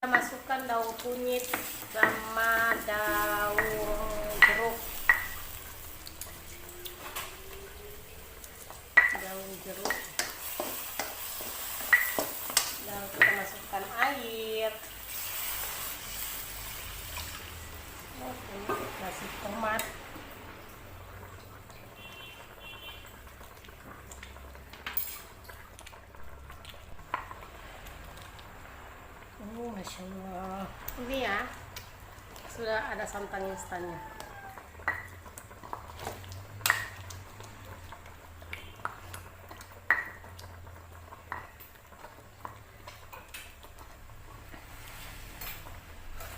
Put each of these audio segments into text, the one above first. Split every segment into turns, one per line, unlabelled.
Masukkan daun kunyit sama daun jeruk. Dan kita masukkan air. Nasi tomat. Masya Allah. Ini ya, sudah ada santan instannya.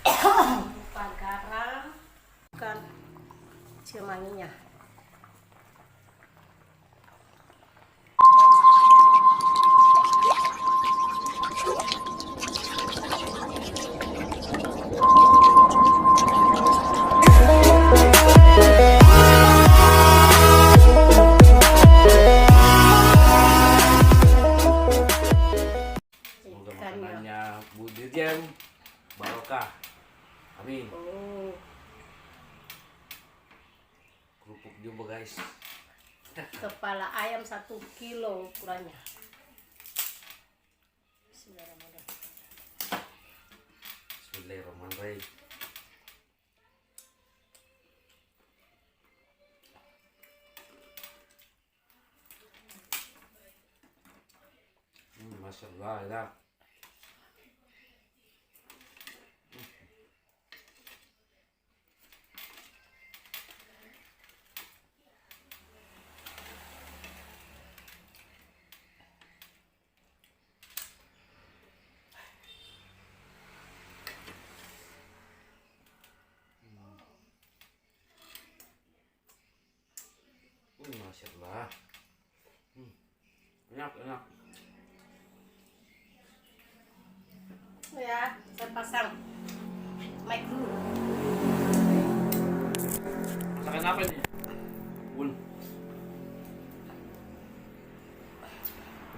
Lupa garam, bukan ciumanginya.
Bu Dirjen barokah, amin. Kerupuk jumbo guys.
Kepala ayam 1 kilo ukurannya.
Bismillahirrahmanirrahim. Masya Allah ya. Masya Allah. Enak.
Ya, saya pasang mic dulu.
Masakan apa ini? Bun.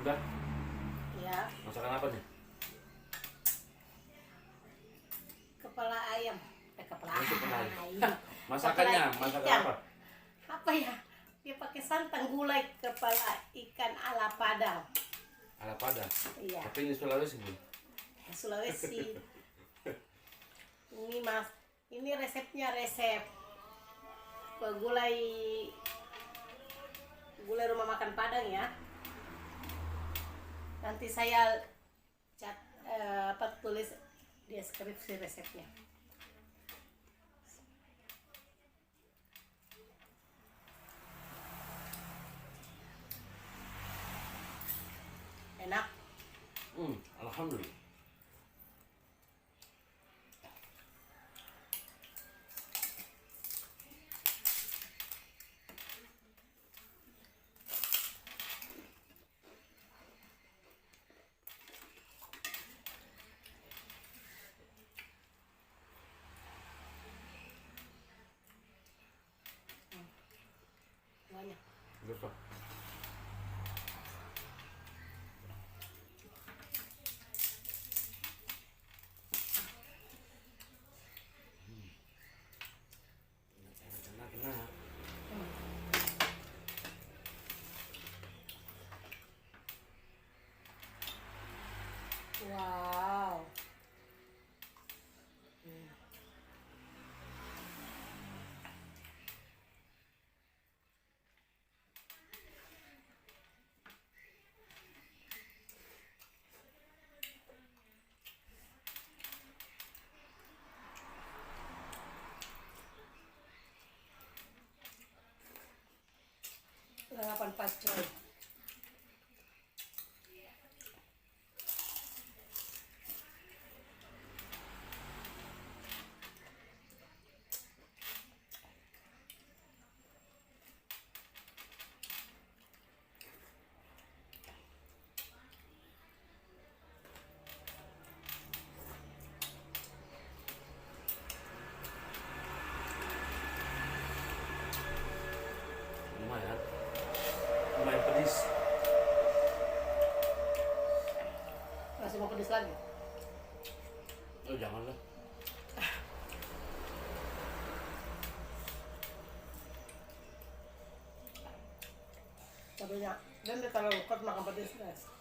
Udah.
Ya,
Masakan apa nih?
kepala ayam. Kepala ayam.
Masakannya, masakan apa?
Apa ya? Dia pakai santan gulai kepala ikan ala Padang.
Ala Padang.
Iya.
Tapi ini Sulawesi, Bun.
Sulawesi. Ini mas, ini resepnya resep gulai rumah makan Padang ya. Nanti saya tulis di deskripsi resepnya. Enak.
Alhamdulillah.
Banyak.
Lupa. Enak.
Wow. Lalapan pacul.
Lumayan. Lumayan pedis. Oh janganlah.
Cabenya. Dan dia kalau kuat makan pedas guys.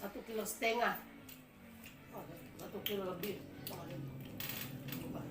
Satu kilo setengah. Oh, 1 kilo lebih. Coba.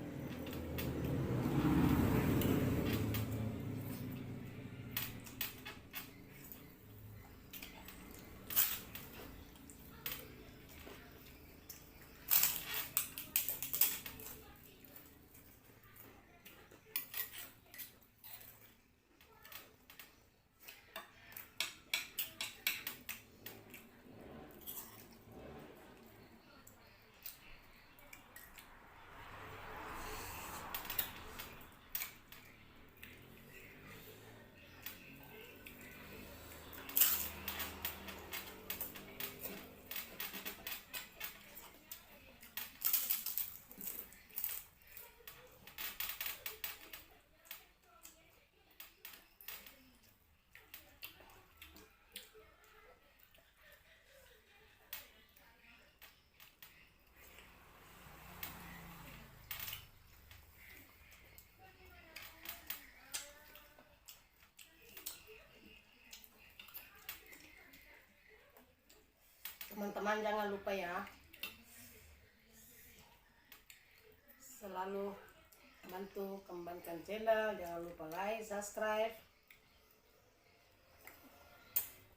Teman-teman jangan lupa ya, selalu bantu kembangkan channel, jangan lupa like, subscribe,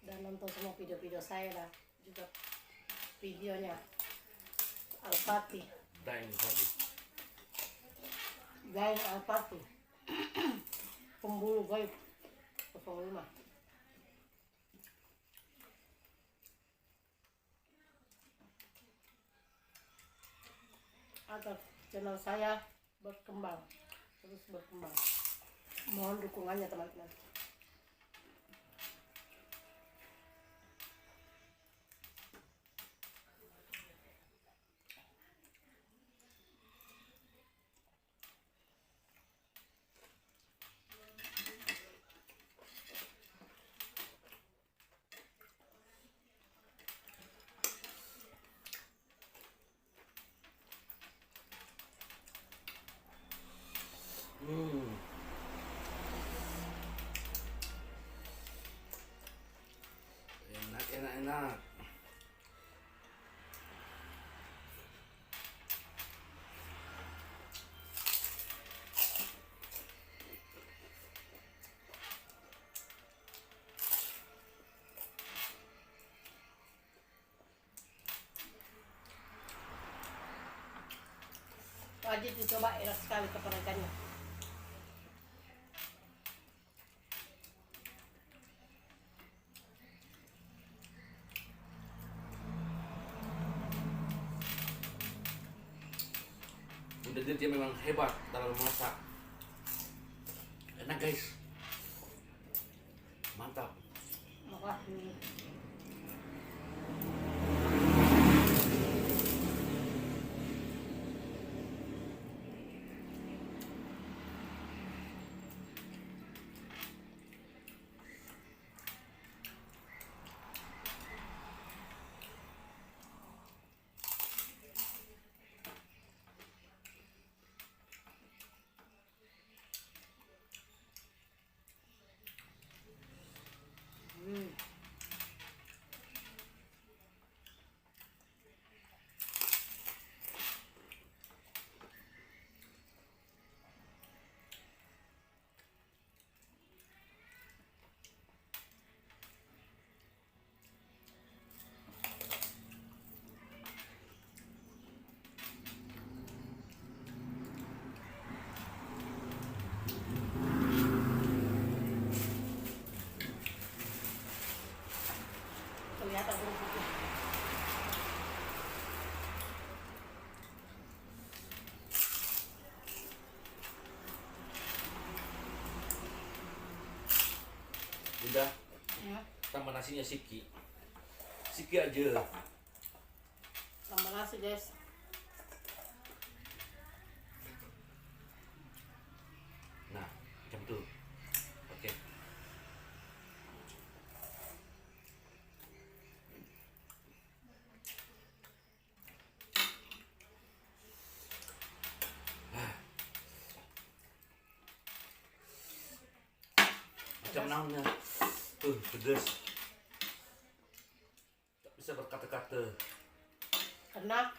dan nonton semua video-video saya lah, juga videonya Al-Fatih,
Daeng tadi.
Zain Al-Fatih, pembulu gaib 05. Agar channel saya berkembang, terus berkembang. Mohon dukungannya teman-teman.
Enak.
Wajib dicoba, enak sekali kepedakannya.
Udah dia memang hebat dalam memasak. Enak guys. Mantap.
Makasih.
tambah nasinya Siki aja.
Tambah nasi guys.
Nah, macam tu. Oke. Macam namanya. Pedas. Tak bisa berkata-kata.
Kena.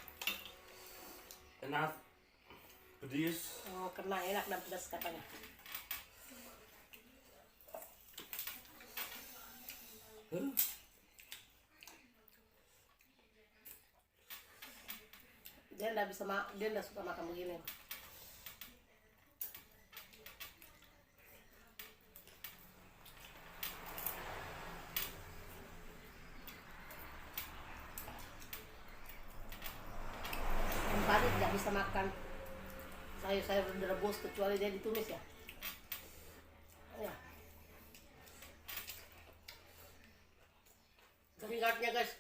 Enak. Pedas.
Oh, kena enak dan pedas katanya. Dia enggak suka makan begini. Yang tadi tidak bisa makan sayur-sayur direbus kecuali dia ditumis ya. Ya. Keringatnya guys.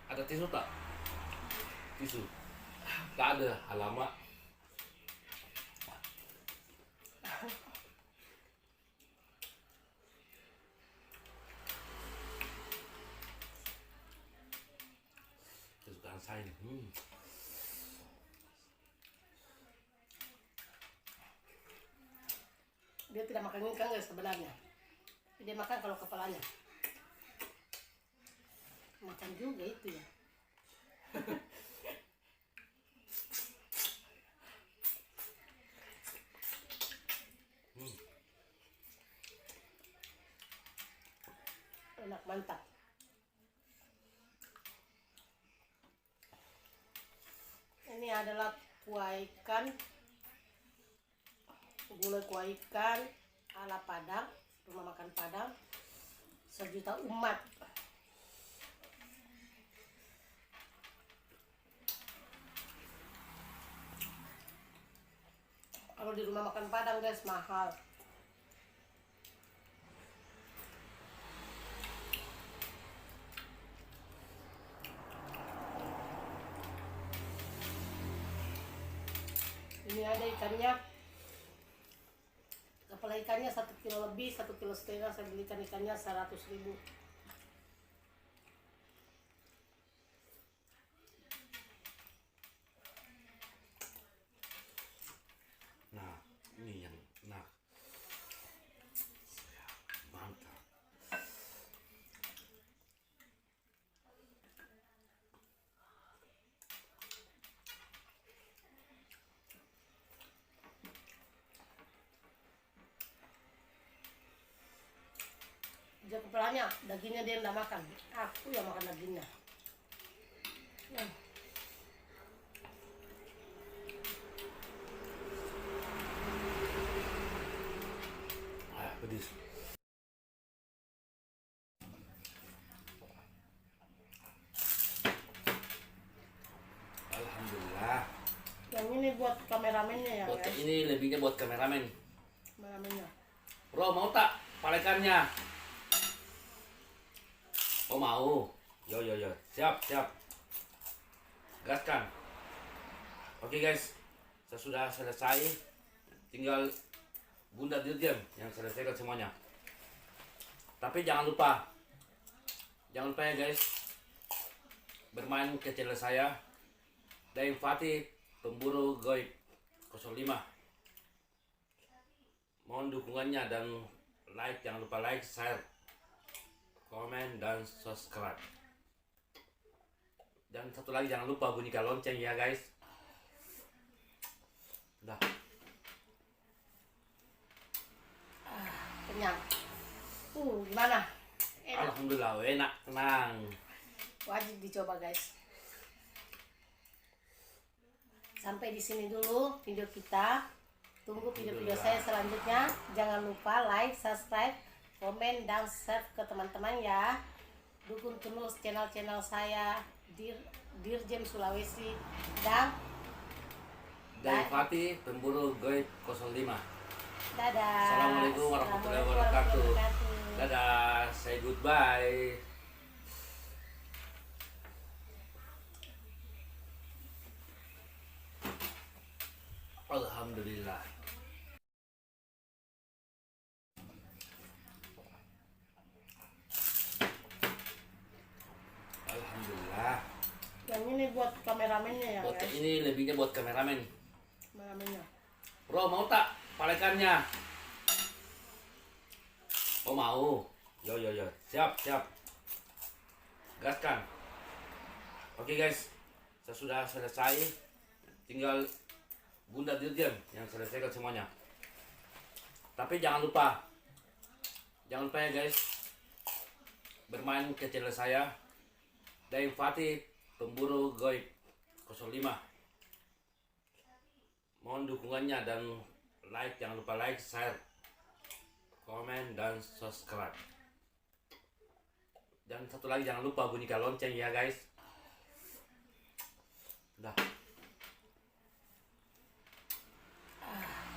Ada tisu tak? Tisu. Tak ada, alamak. Kesukaan saya nih.
Dia tidak makan ikan guys sebenarnya. Dia makan kalau kepalanya. Makan juga itu ya. Enak mantap. Ini adalah kuah ikan, gulai kuah ikan ala Padang, rumah makan Padang, sejuta umat. Kalau di rumah makan Padang guys mahal. Ini ada ikannya, kepala ikannya 1 kilo lebih, 1,5 kilo. Saya belikan ikannya 100.000.
Nah, ini yang enak. Mantap.
Dia kepalanya, dagingnya dia enggak makan. Aku yang makan dagingnya.
Pedis. Alhamdulillah.
Yang ini buat kameramennya ya
Buat
guys.
ini lebihnya buat kameramen.
Kameramennya.
Bro, mau tak palekannya? Oh mau. Yo. Siap. Gaskan. Oke guys, saya sudah selesai. Tinggal Bunda Dirjen yang selesaikan semuanya. Tapi jangan lupa ya guys, bermain ke channel saya Daim Fatih Pemburu Goib 05. Mohon dukungannya dan like, jangan lupa like, share, komen, dan subscribe. Dan satu lagi jangan lupa bunyikan lonceng ya guys. Udah.
Kenyang. Gimana? Enak.
Alhamdulillah, enak, tenang.
Wajib dicoba guys. Sampai di sini dulu video kita. Tunggu video-video saya selanjutnya. Jangan lupa like, subscribe, komen, dan share ke teman-teman ya. Dukung terus channel-channel saya Dirjen Sulawesi dan
Dari Fatih, pemburu Goib 05.
Dadah.
Assalamualaikum warahmatullahi wabarakatuh. Dadah, say goodbye. Alhamdulillah. Alhamdulillah.
Yang ini buat kameramennya ya,
Buat
guys.
ini lebihnya buat kameramen.
Kameramennya.
Bro, mau tak palekannya? Oh mau. Yo. Siap. Gaskan. Oke guys, saya sudah selesai. Tinggal Bunda Dirjen yang selesaikan semuanya. Tapi jangan lupa ya guys, bermain ke channel saya Daim Fatih Pemburu Goib 05. Mohon dukungannya dan like, jangan lupa like, share, komen, dan subscribe. Dan satu lagi, jangan lupa bunyikan lonceng ya guys. Udah.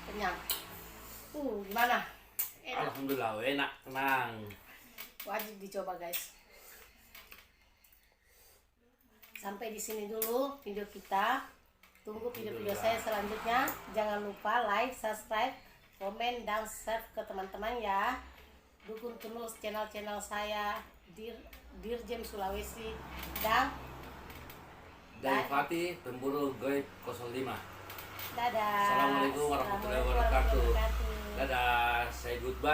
Kenyang. Gimana? Enak.
Alhamdulillah, enak, tenang.
Wajib dicoba guys. Sampai di sini dulu video kita. Tunggu video-video saya selanjutnya. Jangan lupa like, subscribe, komen, dan share ke teman-teman ya. Dukung terus channel-channel saya Dirjen Sulawesi dan
Dari Fatih Pemburu Goib 05.
dadah.
Assalamualaikum warahmatullahi wabarakatuh. Dadah, say goodbye.